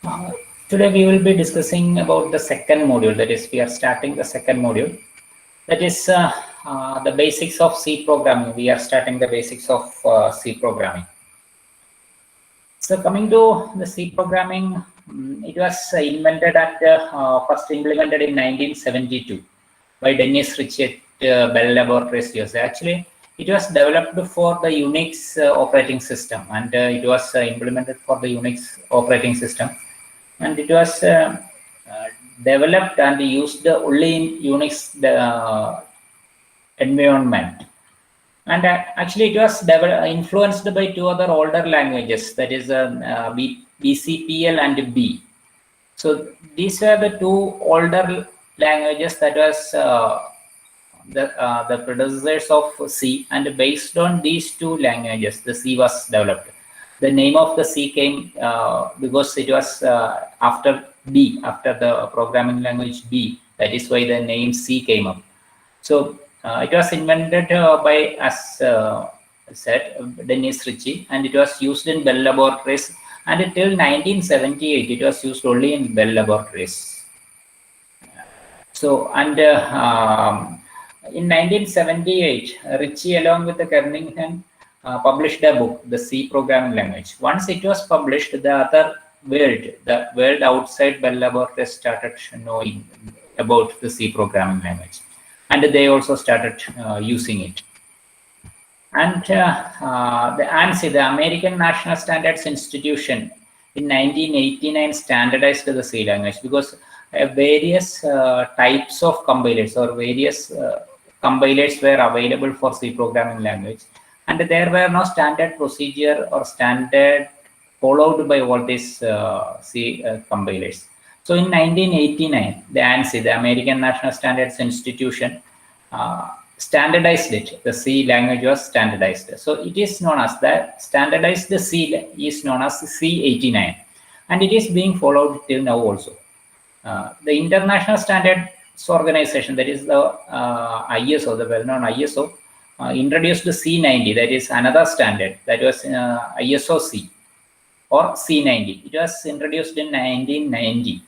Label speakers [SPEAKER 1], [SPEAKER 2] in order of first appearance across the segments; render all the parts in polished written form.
[SPEAKER 1] Uh, Today we will be discussing about the second module. That is, we are starting the second module. That is the basics of C programming. We are starting the basics of C programming. So coming to the C programming, it was invented and first implemented in 1972 by Dennis Ritchie at Bell Laboratories, USA. Actually, it was developed for the Unix operating system, and it was implemented for the Unix operating system. And it was developed and used only in Unix environment. And actually, it was influenced by two other older languages, that is BCPL and B. So these were the two older languages that was the predecessors of C, and based on these two languages, the C was developed. The name of the C came because it was after B, after the programming language B. That is why the name C came up. So it was invented by, as said, Dennis Ritchie, and it was used in Bell Laboratories. And until 1978, it was used only in Bell Laboratories. So, and in 1978, Ritchie, along with the Kernighan, published a book, the C programming language. Once it was published, the world outside Bell Laboratories started knowing about the C programming language, and they also started using it. And the ANSI, the American National Standards Institution, in 1989 standardized the C language, because various types of compilers or various compilers were available for C programming language, and there were no standard procedure or standard followed by all these C compilers. So in 1989, the ANSI, the American National Standards Institution, standardized it. The C language was standardized. So it is known as that standardized C is known as C89, and it is being followed till now also. The International Standards Organization, that is the ISO, the well-known ISO, introduced the C90, that is another standard, that was ISO C or C90. It was introduced in 1990.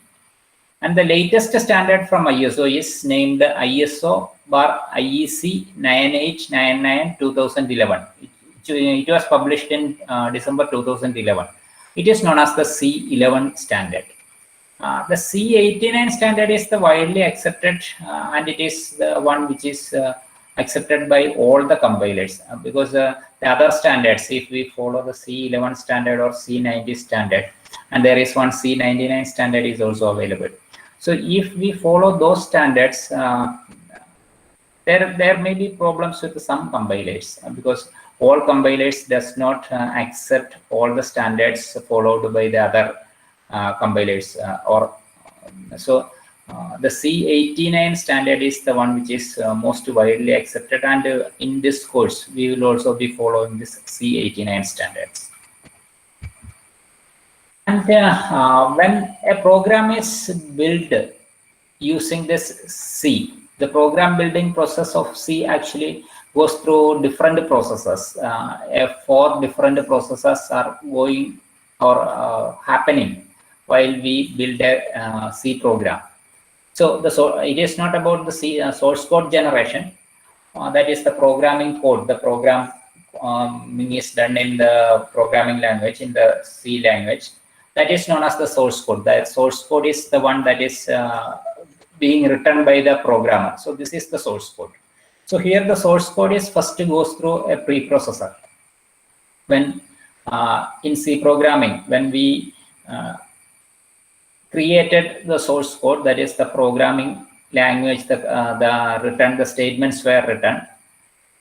[SPEAKER 1] And the latest standard from ISO is named ISO bar IEC 9899 2011. It was published in December 2011. It is known as the C11 standard. The C89 standard is the widely accepted, and it is the one which is accepted by all the compilers, because the other standards, if we follow the C11 standard or C90 standard, and there is one C99 standard is also available. So if we follow those standards, there may be problems with some compilers, because all compilers does not accept all the standards followed by the other compilers. So the C89 standard is the one which is most widely accepted, and in this course we will also be following this C89 standards. And when a program is built using this C, the program building process of C actually goes through different processes. 4 different processes are going or happening while we build a C program. So it is not about the C source code generation. That is the programming code. The program is done in the programming language, in the C language. That is known as the source code. The source code is the one that is being written by the programmer. So this is the source code. So here the source code is first goes through a preprocessor. When in C programming, when we created the source code, that is the programming language, the statements were written,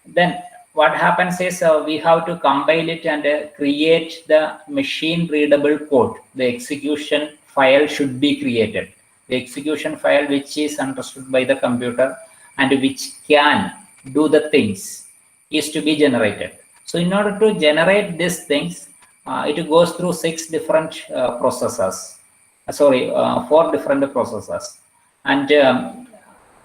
[SPEAKER 1] then what happens is we have to compile it and create the machine readable code. The execution file should be created. The execution file which is understood by the computer and which can do the things is to be generated. So in order to generate these things, it goes through 6 different processes. 4 different processes, and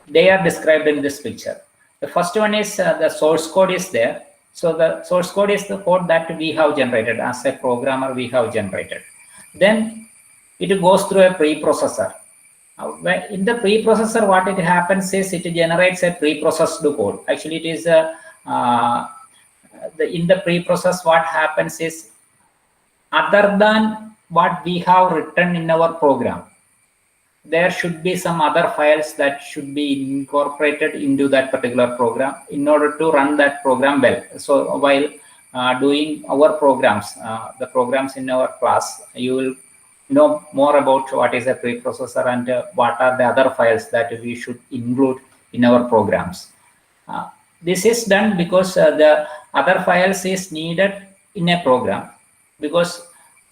[SPEAKER 1] they are described in this picture. The first one is the source code is there. So the source code is the code that we have generated as a programmer, we have generated. Then it goes through a preprocessor. In the preprocessor, what it happens is it generates a preprocessed code. Actually, it is in the preprocess, what happens is, other than what we have written in our program, there should be some other files that should be incorporated into that particular program in order to run that program well. So while doing our programs, the programs in our class, you will know more about what is a preprocessor and what are the other files that we should include in our programs. This is done because the other files is needed in a program, because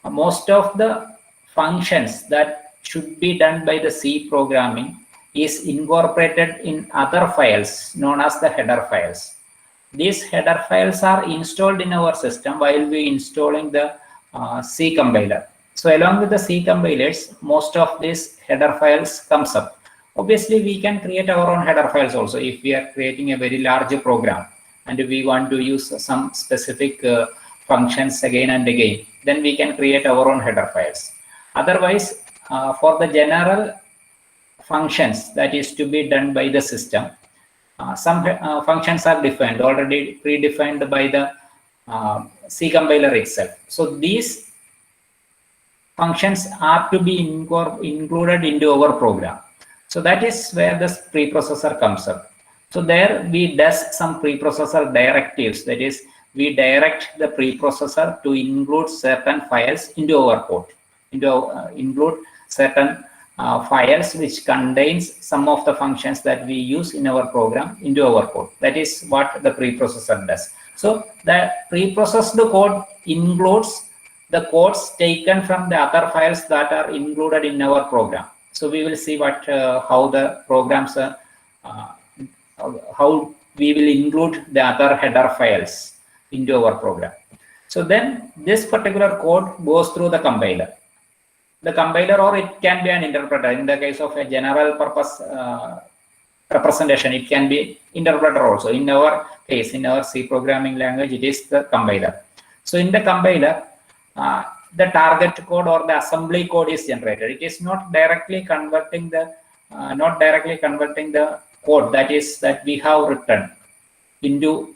[SPEAKER 1] most of the functions that should be done by the C programming is incorporated in other files known as the header files. These header files are installed in our system while we installing the C compiler. So along with the C compilers, most of these header files comes up. Obviously, we can create our own header files also if we are creating a very large program and we want to use some specific functions again and again. Then we can create our own header files. Otherwise, for the general functions that is to be done by the system, some functions are defined, already predefined by the C compiler itself. So these functions are to be included into our program. So that is where this preprocessor comes up. So there we does some preprocessor directives, that is, we direct the preprocessor to include certain files into our code, include certain files which contains some of the functions that we use in our program into our code. That is what the preprocessor does. So the preprocessed code includes the codes taken from the other files that are included in our program. So we will see what how the programs how we will include the other header files into our program. So then this particular code goes through the compiler. The compiler, or it can be an interpreter. In the case of a general purpose representation, it can be interpreter also. In our case, in our C programming language, it is the compiler. So in the compiler, the target code or the assembly code is generated. It is not directly converting the code that we have written into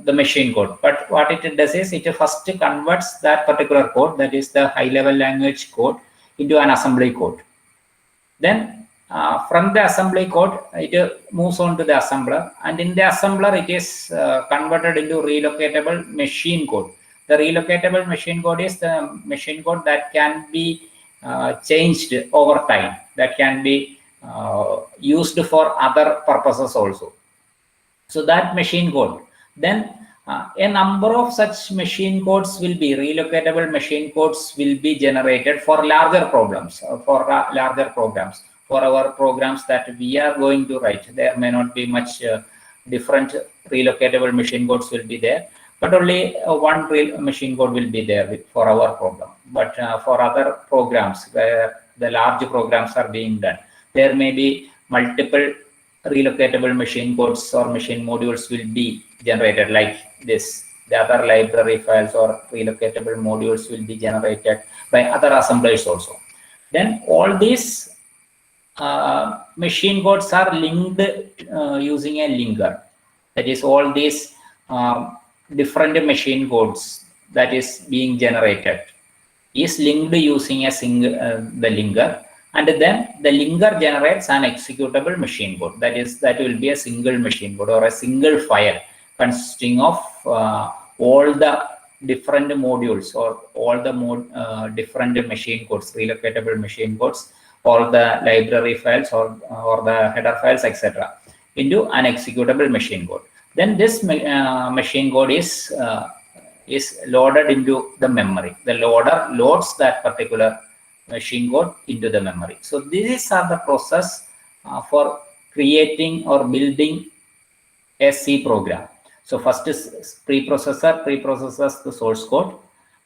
[SPEAKER 1] the machine code. But what it does is it first converts that particular code, that is the high-level language code, into an assembly code. Then from the assembly code, it moves on to the assembler, and in the assembler, it is converted into relocatable machine code. The relocatable machine code is the machine code that can be changed over time, that can be used for other purposes also. So that machine code, then a number of such machine codes will be, relocatable machine codes will be generated for larger problems, for our programs that we are going to write. There may not be much different relocatable machine codes will be there, but only one real machine code will be there for our program. But for other programs where the large programs are being done, there may be multiple relocatable machine codes or machine modules will be generated like this. The other library files or relocatable modules will be generated by other assemblers also. Then all these machine codes are linked using a linker. That is, all these different machine codes that is being generated is linked using a single the linker. And then the linker generates an executable machine code. That will be a single machine code or a single file consisting of all the different modules or all the different machine codes, relocatable machine codes, all the library files or the header files, etc., into an executable machine code. Then this machine code is loaded into the memory. The loader loads that particular machine code into the memory. So these are the process for creating or building a C program. So first is preprocesses the source code.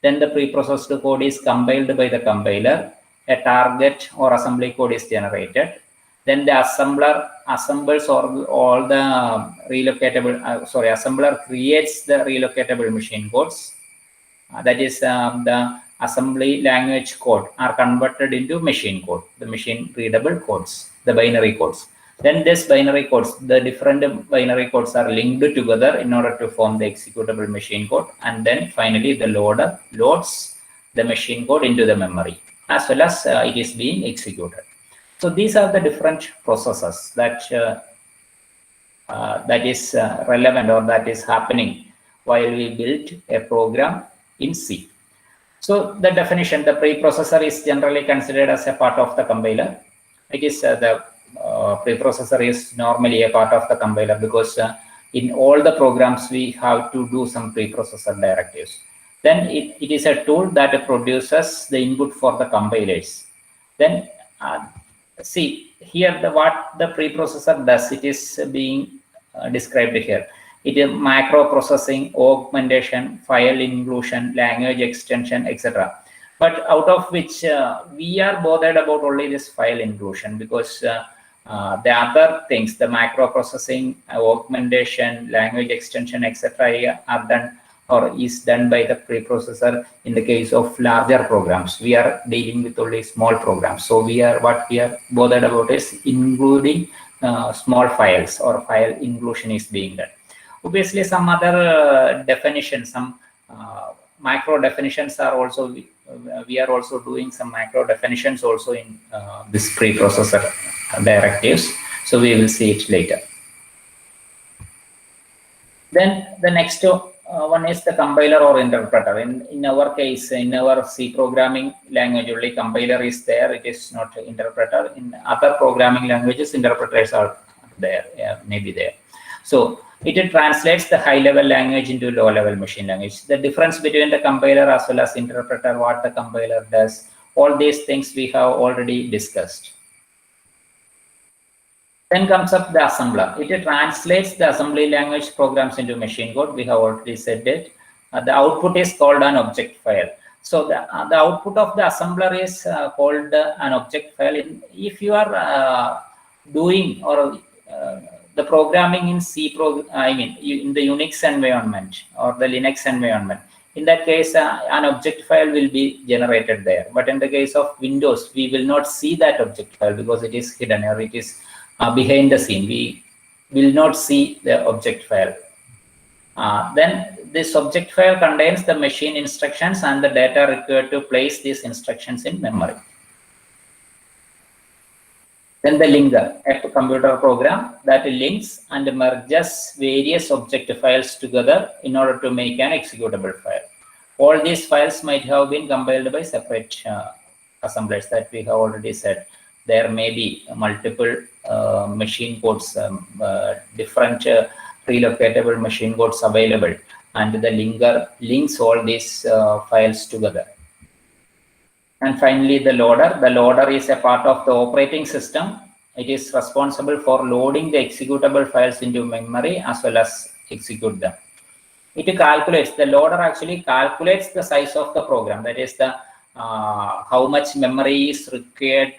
[SPEAKER 1] Then the preprocessed code is compiled by the compiler. A target or assembly code is generated. Then the assembler assembles all the relocatable, assembler creates the relocatable machine codes. That is the assembly language code are converted into machine code, the machine readable codes, the binary codes. Then this binary codes, the different binary codes are linked together in order to form the executable machine code. And then finally the loader loads the machine code into the memory as well as it is being executed. So these are the different processes that that is relevant or that is happening while we build a program in C. So the definition, the preprocessor is generally considered as a part of the compiler. It is the preprocessor is normally a part of the compiler because in all the programs we have to do some preprocessor directives. Then it is a tool that produces the input for the compilers. Then see here what the preprocessor does, it is being described here. It is macro processing, augmentation, file inclusion, language extension, etc. But out of which we are bothered about only this file inclusion, because the other things, the macro processing, augmentation, language extension, etc. are done or is done by the preprocessor in the case of larger programs. We are dealing with only small programs. So what we are bothered about is including small files, or file inclusion is being done. Obviously, some other definitions, some macro definitions are also, we are also doing some macro definitions also in this preprocessor directives. So we will see it later. Then the next one is the compiler or interpreter. In our case, in our C programming language, only compiler is there. It is not interpreter. In other programming languages, interpreters are there, maybe there. So it translates the high-level language into low-level machine language. The difference between the compiler as well as interpreter, what the compiler does, all these things we have already discussed. Then comes up the assembler. It translates the assembly language programs into machine code. We have already said it. The output is called an object file. So the output of the assembler is called an object file. If you are doing or the programming in C, in the Unix environment or the Linux environment, in that case, an object file will be generated there. But in the case of Windows, we will not see that object file because it is hidden or it is behind the scene. We will not see the object file. Then this object file contains the machine instructions and the data required to place these instructions in memory. Then the linker, a computer program that links and merges various object files together in order to make an executable file. All these files might have been compiled by separate assemblers that we have already said. There may be multiple machine codes, different relocatable machine codes available, and the linker links all these files together. And finally, the loader. The loader is a part of the operating system. It is responsible for loading the executable files into memory as well as execute them. It calculates, the loader actually calculates the size of the program. That is the how much memory is required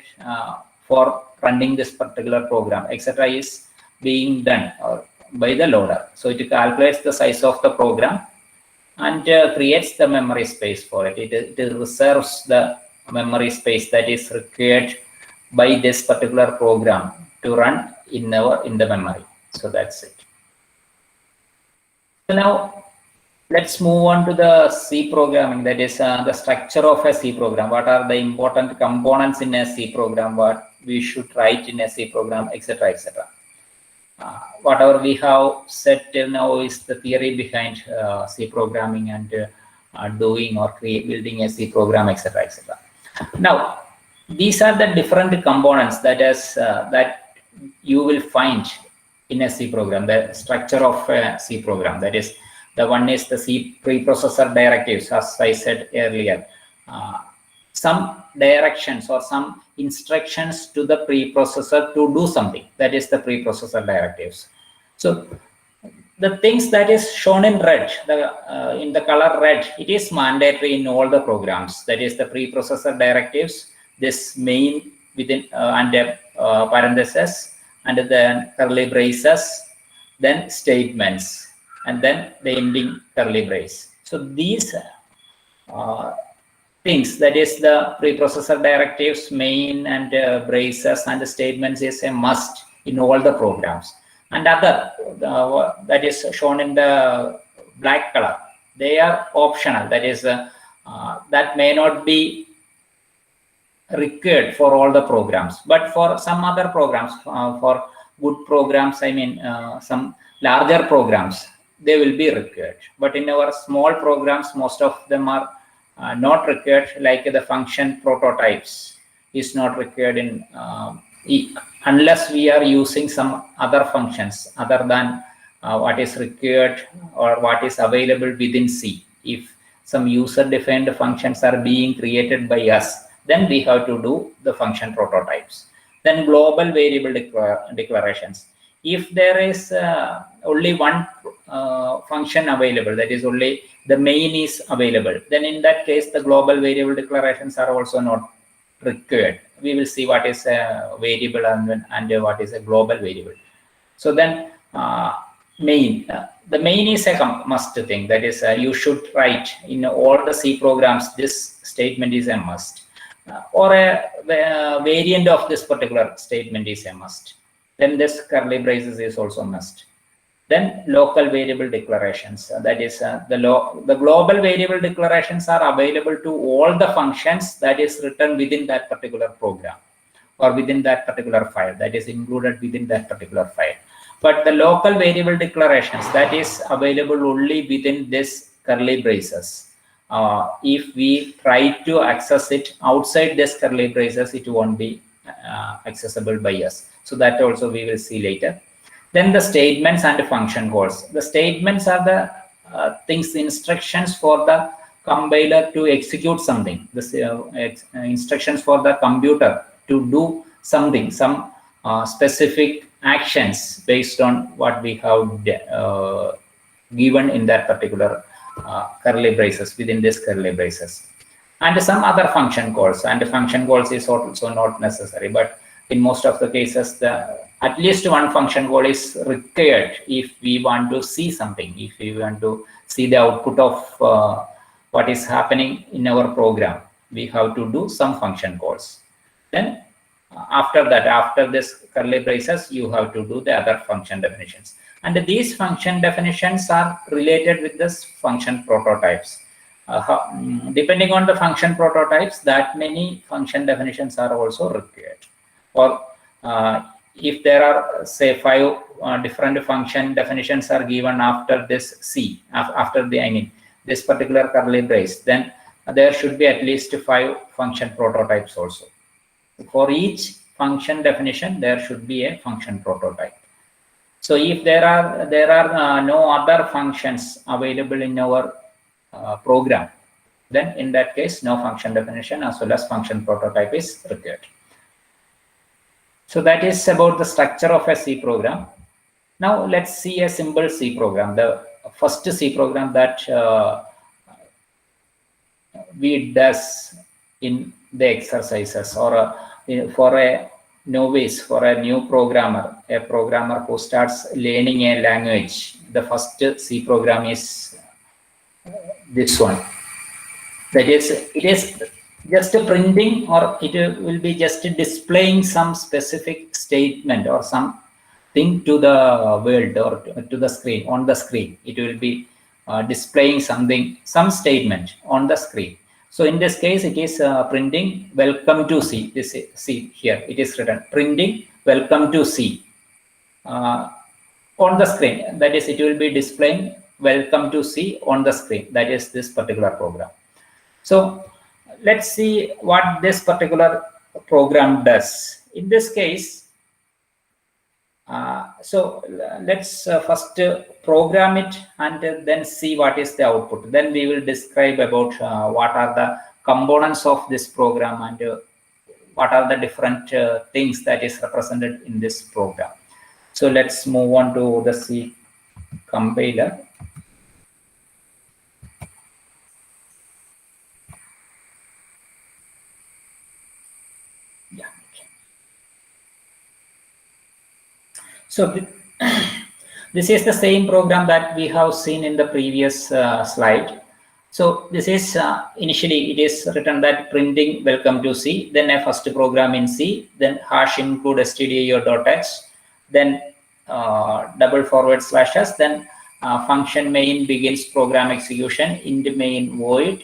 [SPEAKER 1] for running this particular program, etc. is being done by the loader. So it calculates the size of the program and creates the memory space for it. It reserves the memory space that is required by this particular program to run in the memory. So that's it. So now let's move on to the C programming, that is the structure of a C program. What are the important components in a C program, what we should write in a C program, etc., etc. Whatever we have said till now is the theory behind C programming and doing or building a C program, etc., etc. Now, these are the different components that you will find in a C program, the structure of a C program. That is, the one is the C preprocessor directives, as I said earlier. Some directions or some instructions to the preprocessor to do something. That is the preprocessor directives. So the things that is shown in red, in the color red, it is mandatory in all the programs. That is the preprocessor directives, this main within and parentheses, and then curly braces, then statements, and then the ending curly brace. So these things, that is the preprocessor directives, main and braces and the statements is a must in all the programs. And other that is shown in the black color, they are optional, that is that may not be required for all the programs, but for some other programs, for good programs, I mean some larger programs, they will be required. But in our small programs, most of them are not required, like the function prototypes is not required in unless we are using some other functions other than what is required or what is available within C. If some user-defined functions are being created by us, then we have to do the function prototypes. Then global variable declarations. If there is only one function available, that is only the main is available, then in that case the global variable declarations are also not required. We will see what is a variable and what is a global variable. So then main, the main is a must thing, that is you should write in all the C programs, this statement is a must, or a variant of this particular statement is a must. Then this curly braces is also must. Then local variable declarations, that is the global variable declarations are available to all the functions that is written within that particular program or within that particular file, that is included within that particular file. But the local variable declarations, that is available only within this curly braces. If we try to access it outside this curly braces, it won't be accessible by us. So that also we will see later. Then the statements and the function calls. The statements are the things, instructions for the compiler to execute something. The instructions for the computer to do something, some specific actions based on what we have given in that particular curly braces, within this curly braces. And some other function calls, and the function calls is also not necessary, but in most of the cases at least one function call is required if we want to see something, if we want to see the output of what is happening in our program, we have to do some function calls. Then after that, after this curly braces, you have to do the other function definitions, and these function definitions are related with this function prototypes. Depending on the function prototypes, that many function definitions are also required. Or if there are, say, 5 different function definitions are given after this C, after the this particular curly brace, then there should be at least 5 function prototypes also. For each function definition, there should be a function prototype. So if there are no other functions available in our program, then in that case, no function definition as well as function prototype is required. So that is about the structure of a C program. Now let's see a simple C program, the first C program that we does in the exercises, or for a novice, for a new programmer, a programmer who starts learning a language. The first C program is this one. That is, it is just a printing, or it will be just displaying some specific statement or something to the world or to the screen, on the screen. It will be displaying something, some statement on the screen. So in this case, it is printing welcome to C. This C here, it is written printing welcome to C on the screen. That is, it will be displaying welcome to C on the screen. That is this particular program. So let's see what this particular program does. In this case, so let's first program it and then see what is the output. Then we will describe about what are the components of this program and what are the different things that is represented in this program. So let's move on to the C compiler. So this is the same program that we have seen in the previous slide. So this is initially it is written that printing welcome to C, then a first program in C, then hash include stdio.h, then double forward slashes, then function main begins program execution, int main void,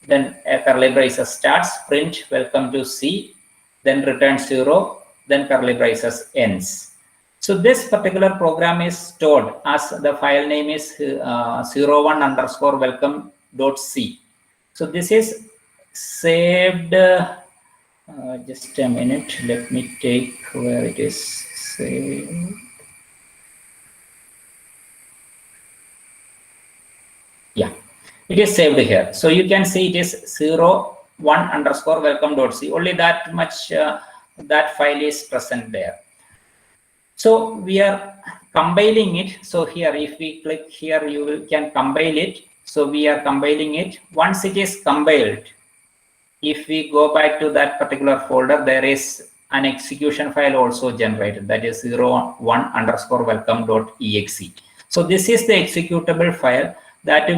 [SPEAKER 1] then a curly braces starts, print welcome to C, then return 0, then curly braces ends. So this particular program is stored as the file name is 01_welcome.c. So this is saved, just a minute, let me take where it is saved. Yeah, it is saved here. So you can see it is 01_welcome.c. Only that much, that file is present there. So we are compiling it. So here, if we click here, you can compile it. So we are compiling it. Once it is compiled, if we go back to that particular folder, there is an execution file also generated, that is 01_welcome.exe. So this is the executable file that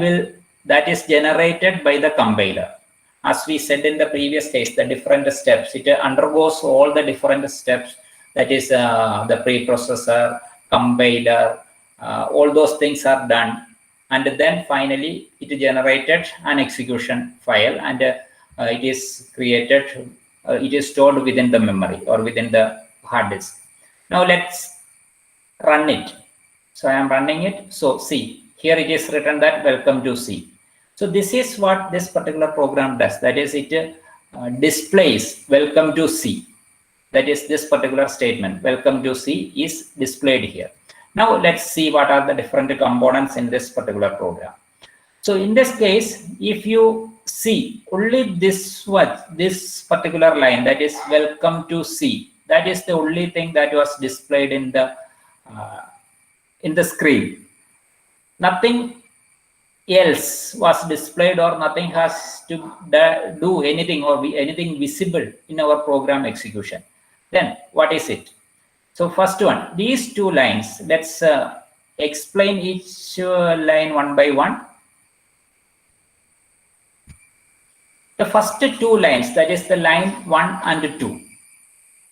[SPEAKER 1] is generated by the compiler. As we said in the previous case, the different steps, it undergoes all the different steps, that is the preprocessor, compiler, all those things are done, and then finally it generated an execution file, and it is created, it is stored within the memory or within the hard disk. Now let's run it. So I am running it. So see, here it is written that welcome to C. So this is what this particular program does, that is it displays welcome to C. That is this particular statement, welcome to C, is displayed here. Now let's see what are the different components in this particular program. So in this case, if you see only this particular line, that is welcome to C, that is the only thing that was displayed in the screen. Nothing else was displayed, or nothing has to do anything or be anything visible in our program execution. Then what is it? So first one, these two lines, let's explain each line one by one. The first two lines, that is the line 1 and 2,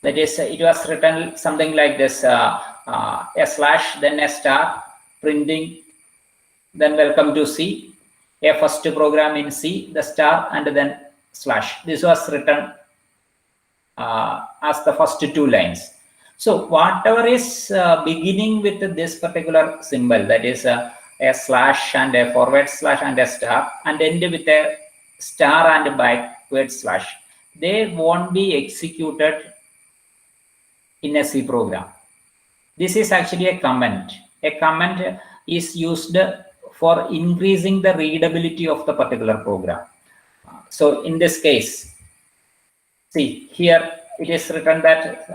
[SPEAKER 1] that is it was written something like this, a slash, then a star, printing, then welcome to C, a first program in C, the star, and then slash. This was written as the first two lines. So whatever is beginning with this particular symbol, that is a slash and a forward slash and a star, and end with a star and a backward slash, they won't be executed in a C program. This is actually a comment. A comment is used for increasing the readability of the particular program. So in this case, see here it is written that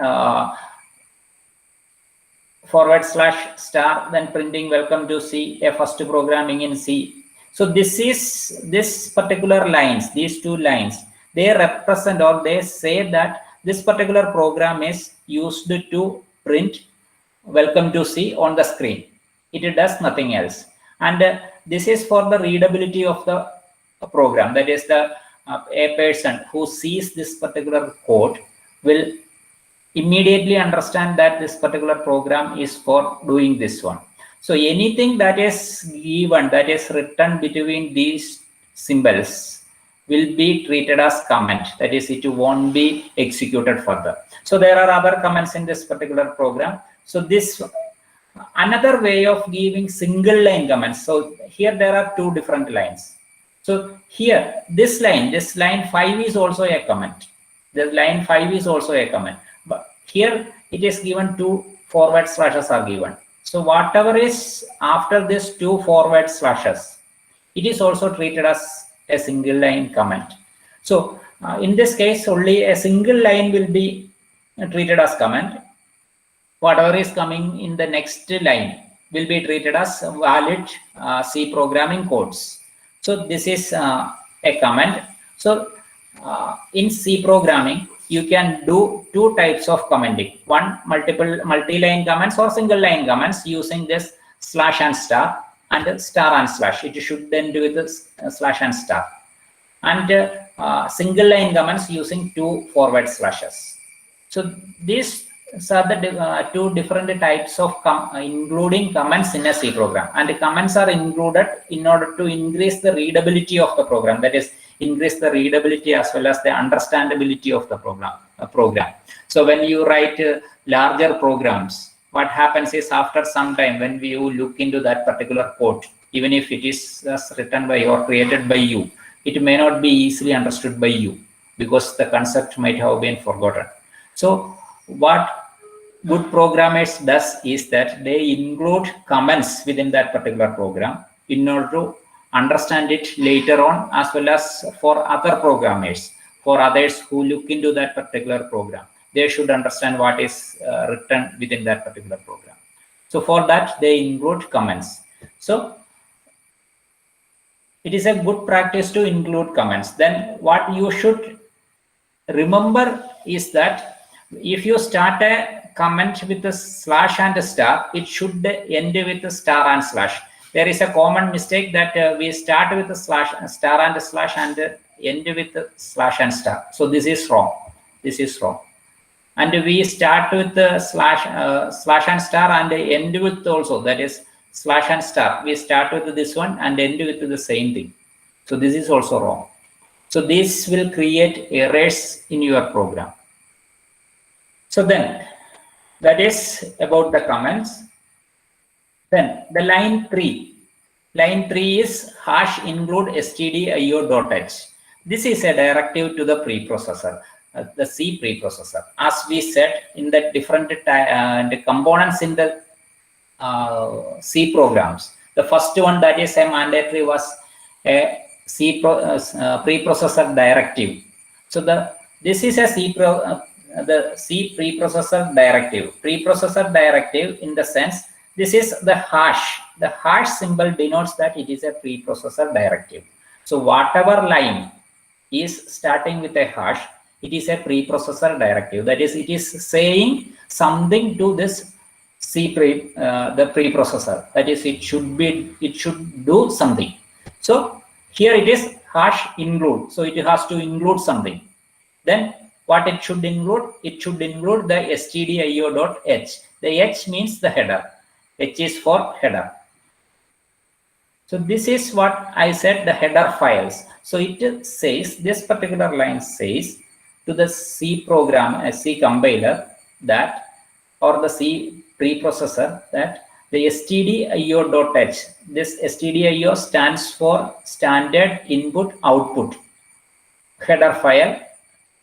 [SPEAKER 1] forward slash star, then printing welcome to C, a first programming in C. So this particular lines, these two lines, they represent, or they say that this particular program is used to print welcome to C on the screen. It does nothing else. And this is for the readability of the program. That is a person who sees this particular code will immediately understand that this particular program is for doing this one. So anything that is given, that is written between these symbols, will be treated as comment. That is, it won't be executed further. So there are other comments in this particular program. So this another way of giving single line comments. So here there are two different lines. So here this line 5 is also a comment. The line 5 is also a comment. But here it is given two forward slashes are given. So whatever is after this two forward slashes, it is also treated as a single line comment. So in this case, only a single line will be treated as comment. Whatever is coming in the next line will be treated as valid C programming codes. So this is a comment. So in C programming, you can do two types of commenting. One, multi-line comments or single line comments using this slash and star. and star and slash. It should end with slash and star. And single line comments using 2 forward slashes. So these are the two different types of including comments in a C program. And the comments are included in order to increase the readability of the program. That is, increase the readability as well as the understandability of the program. So when you write larger programs, what happens is after some time when you look into that particular code, even if it is written by or created by you, it may not be easily understood by you because the concept might have been forgotten. So what good programmers does is that they include comments within that particular program in order to understand it later on, as well as for other programmers, for others who look into that particular program. They should understand what is written within that particular program. So for that, they include comments. So it is a good practice to include comments. Then what you should remember is that if you start a comment with a slash and a star, it should end with a star and slash. There is a common mistake that we start with a slash, star and a slash, and end with a slash and star. So this is wrong. This is wrong. And we start with the slash and star and end with also, that is slash and star. We start with this one and end with the same thing. So this is also wrong. So this will create errors in your program. So then that is about the comments. Then the line 3. Line 3 is hash include stdio.h. This is a directive to the preprocessor, the C preprocessor. As we said, in the different the components in the C programs, the first one that is a mandatory was a preprocessor directive. So this is a the C preprocessor directive. Preprocessor directive in the sense, this is the hash. The hash symbol denotes that it is a preprocessor directive. So whatever line is starting with a hash, it is a preprocessor directive. That is, it is saying something to this the preprocessor. That is, it should do something. So here it is hash include. So it has to include something. Then what it should include? It should include the stdio.h. The h means the header. H is for header. So this is what I said, the header files. So it says, this particular line says to the C program, C compiler that, or the C preprocessor, that the stdio.h, this stdio stands for standard input output header file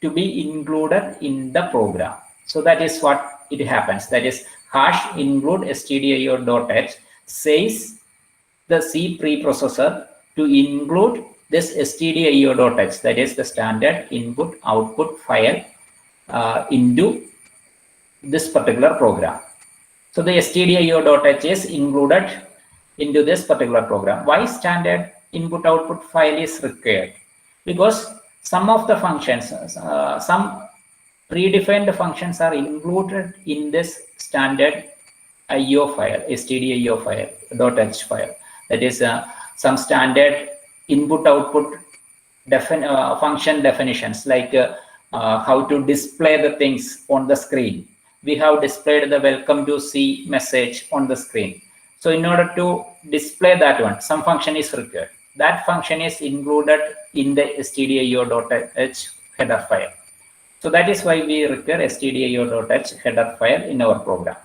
[SPEAKER 1] to be included in the program. So that is what it happens. That is hash include stdio.h says the C preprocessor to include this stdio.h, that is the standard input output file into this particular program. So the stdio.h is included into this particular program. Why standard input output file is required? Because some of the functions, some predefined functions are included in this standard IO file, stdio file, .h file. That is some standard input output function definitions, like how to display the things on the screen. We have displayed the welcome to C message on the screen. So in order to display that one, some function is required. That function is included in the stdio.h header file. So that is why we require stdio.h header file in our program.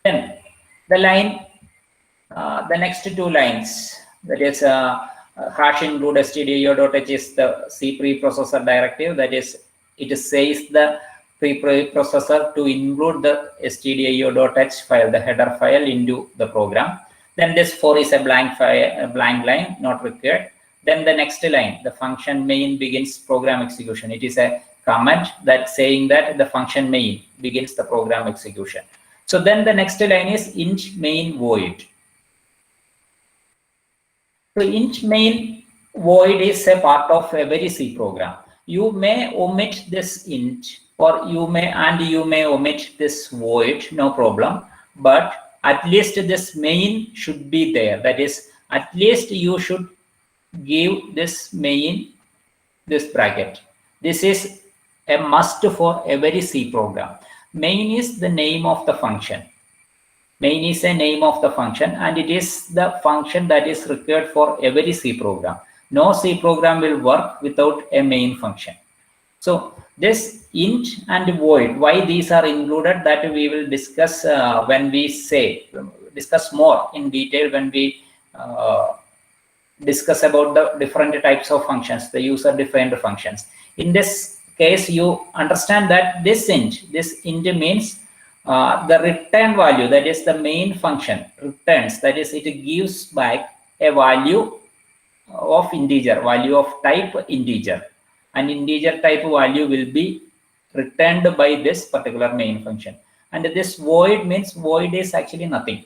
[SPEAKER 1] Then the line, the next two lines, that is hash include stdio.h is the C preprocessor directive. That is, it says the preprocessor to include the stdio.h file, the header file, into the program. Then this 4 is a blank file, a blank line, not required. Then the next line, the function main begins program execution. It is a comment that saying that the function main begins the program execution. So then the next line is int main void. So int main void is a part of every C program. You may omit this int, or you may omit this void, no problem. But at least this main should be there. That is, at least you should give this main, this bracket. This is a must for every C program. Main is the name of the function. Main is a name of the function, and it is the function that is required for every C program. No C program will work without a main function. So this int and void, why these are included, that we will discuss when we discuss more in detail when we discuss about the different types of functions, the user defined functions. In this case, you understand that this int means the return value, that is the main function returns, that is it gives back a value of integer, value of type integer. An integer type value will be returned by this particular main function. And this void means, void is actually nothing.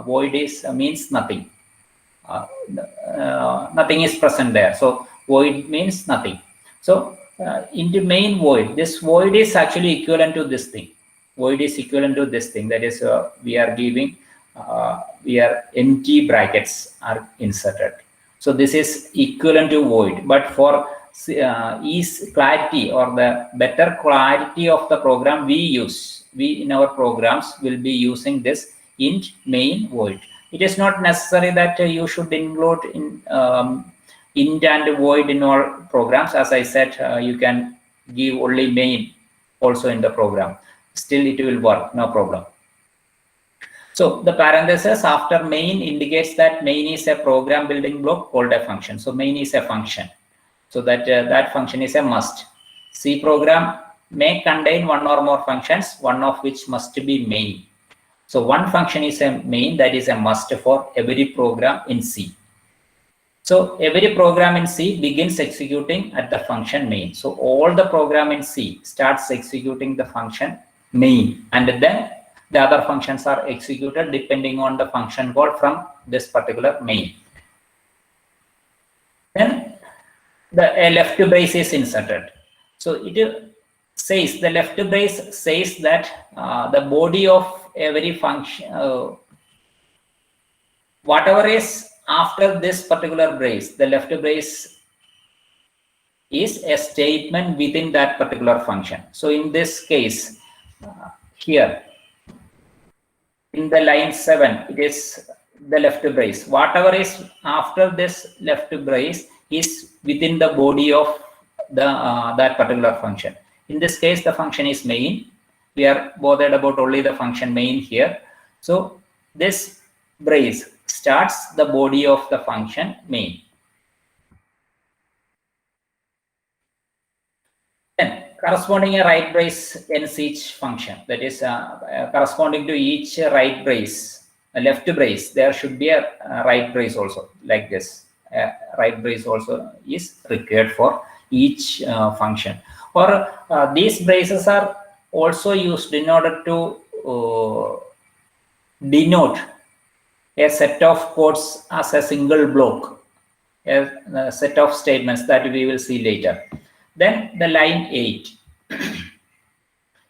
[SPEAKER 1] Void is means nothing. Nothing is present there. So void means nothing. So into main void, this void is actually equivalent to this thing. Void is equivalent to this thing. That is, we are giving, empty brackets are inserted. So this is equivalent to void. But for ease clarity or the better clarity of the program, we in our programs will be using this int main void. It is not necessary that you should include in int and void in all programs. As I said, you can give only main also in the program. Still it will work, no problem. So the parenthesis after main indicates that main is a program building block called a function. So main is a function. So that that function is a must. C program may contain one or more functions, one of which must be main. So one function is a main, that is a must for every program in C. So every program in C begins executing at the function main. So all the program in C starts executing the function main, and then the other functions are executed depending on the function call from this particular main. Then the left brace is inserted. So it says, the left brace says that the body of every function, whatever is after this particular brace, the left brace is a statement within that particular function. So in this case, here in the line 7, it is the left brace. Whatever is after this left brace is within the body of the that particular function. In this case, the function is main. We are bothered about only the function main here. So this brace starts the body of the function main. Then corresponding a right brace ends each function. That is corresponding to each right brace, a left brace, there should be a right brace also, like this. Right brace also is required for each function. Or these braces are also used in order to denote a set of codes as a single block, a set of statements that we will see later. Then the line 8,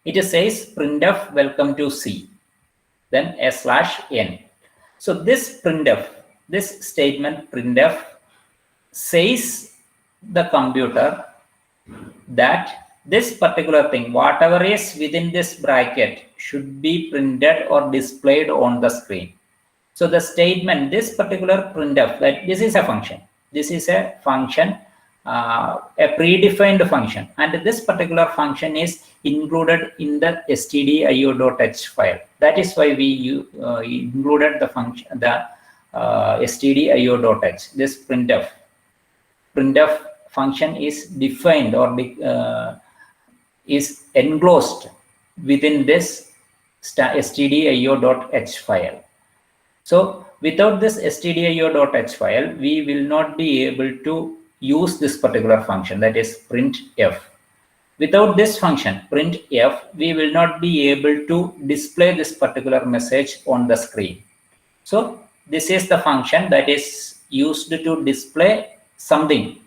[SPEAKER 1] it says printf welcome to C, then /n. So this printf, this statement printf says the computer that this particular thing, whatever is within this bracket, should be printed or displayed on the screen. So the statement, this particular printf, that this is a function. This is a function, a predefined function, and this particular function is included in the stdio.h file. That is why we included the function, the stdio.h. This printf function is defined or is enclosed within this stdio.h file. So without this stdio.h file, we will not be able to use this particular function, that is printf. Without this function printf, we will not be able to display this particular message on the screen. So this is the function that is used to display something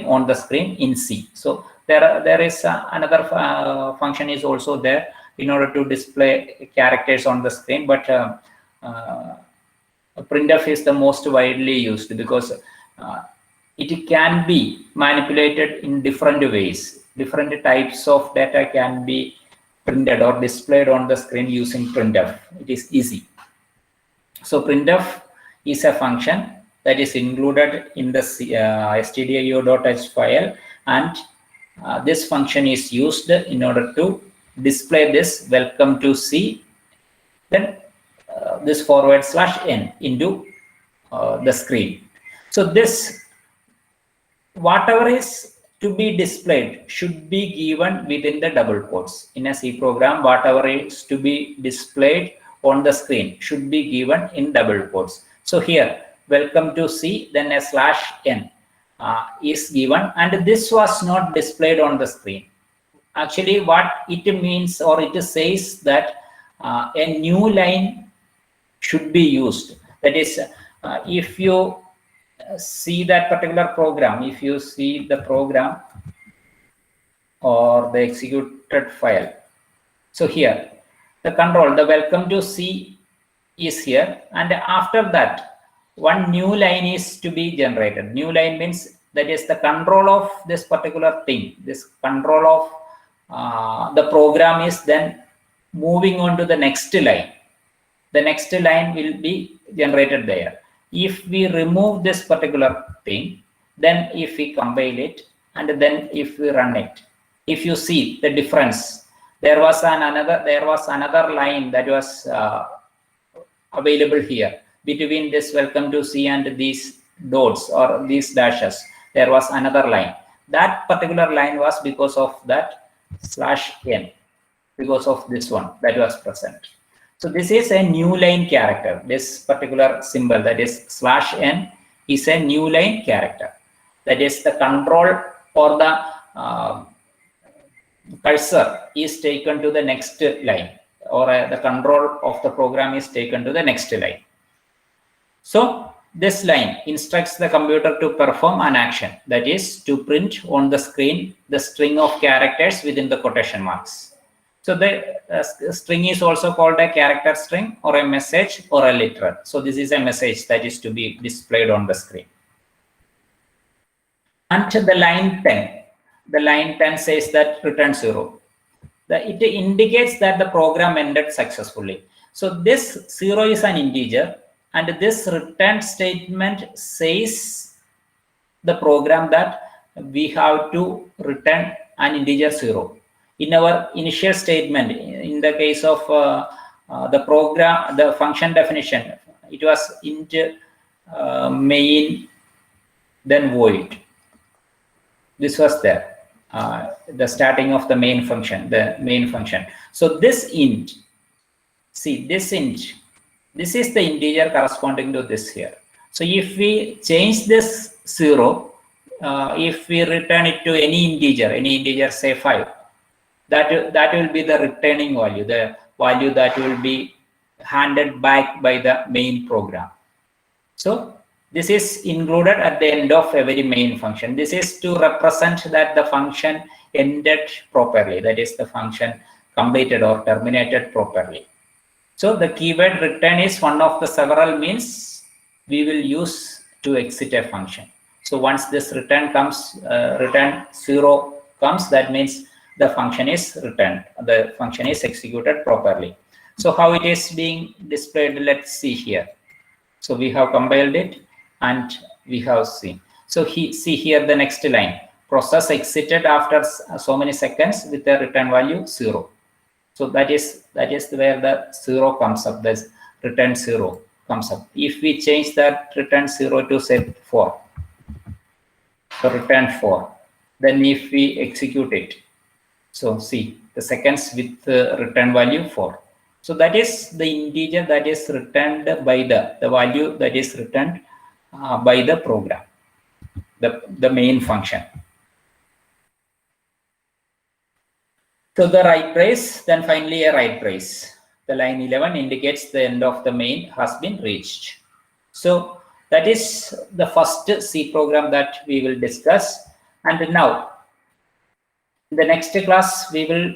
[SPEAKER 1] on the screen in C. So there is another function is also there in order to display characters on the screen, but Printf is the most widely used because it can be manipulated in different ways. Different types of data can be printed or displayed on the screen using printf. It is easy. So printf is a function that is included in the stdio.h file, and this function is used in order to display this welcome to C, then this /n into the screen. So this, whatever is to be displayed should be given within the double quotes. In a C program, whatever is to be displayed on the screen should be given in double quotes. So here, welcome to C, then a /n is given, and this was not displayed on the screen. Actually, what it means, or it says that a new line should be used. That is, if you see that particular program, if you see the program or the executed file, so here the control, the welcome to C is here, and after that one new line is to be generated. New line means that is the control of this particular thing. This control of the program is then moving on to the next line. The next line will be generated there. If we remove this particular thing, then if we compile it and then if we run it, if you see the difference, there was another line that was available here between this welcome to C and these dots or these dashes. There was another line. That particular line was because of that /n, because of this one that was present. So this is a new line character. This particular symbol, that is /n, is a new line character. That is the control, or the cursor is taken to the next line, or the control of the program is taken to the next line. So this line instructs the computer to perform an action, that is to print on the screen the string of characters within the quotation marks. So the string is also called a character string, or a message, or a literal. So this is a message that is to be displayed on the screen. And the line 10, the line 10 says that return 0. It indicates that the program ended successfully. So this 0 is an integer, and this return statement says the program that we have to return an integer 0. In our initial statement, in the case of the program, the function definition, it was int main, then void. This was there, the starting of the main function, So this int, see this int, this is the integer corresponding to this here. So if we change this 0, if we return it to any integer, say 5, that will be the returning value, the value that will be handed back by the main program. So this is included at the end of every main function. This is to represent that the function ended properly, that is the function completed or terminated properly. So the keyword return is one of the several means we will use to exit a function. So once this return comes, return 0 comes, that means the function is returned, the function is executed properly. So how it is being displayed, let's see here. So we have compiled it and we have seen. So see here the next line, process exited after so many seconds with the return value 0. So that is where the 0 comes up, this return 0 comes up. If we change that return 0 to say 4, so return 4, then if we execute it, so see the seconds with the return value 4. So that is the integer that is returned by the value that is returned by the program, the main function. So the write brace, then finally a write brace. The line 11 indicates the end of the main has been reached. So that is the first C program that we will discuss. And now in the next class, we will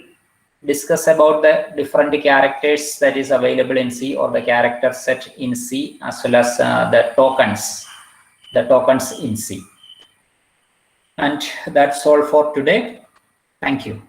[SPEAKER 1] discuss about the different characters that is available in C, or the character set in C, as well as the tokens in C. And that's all for today. Thank you.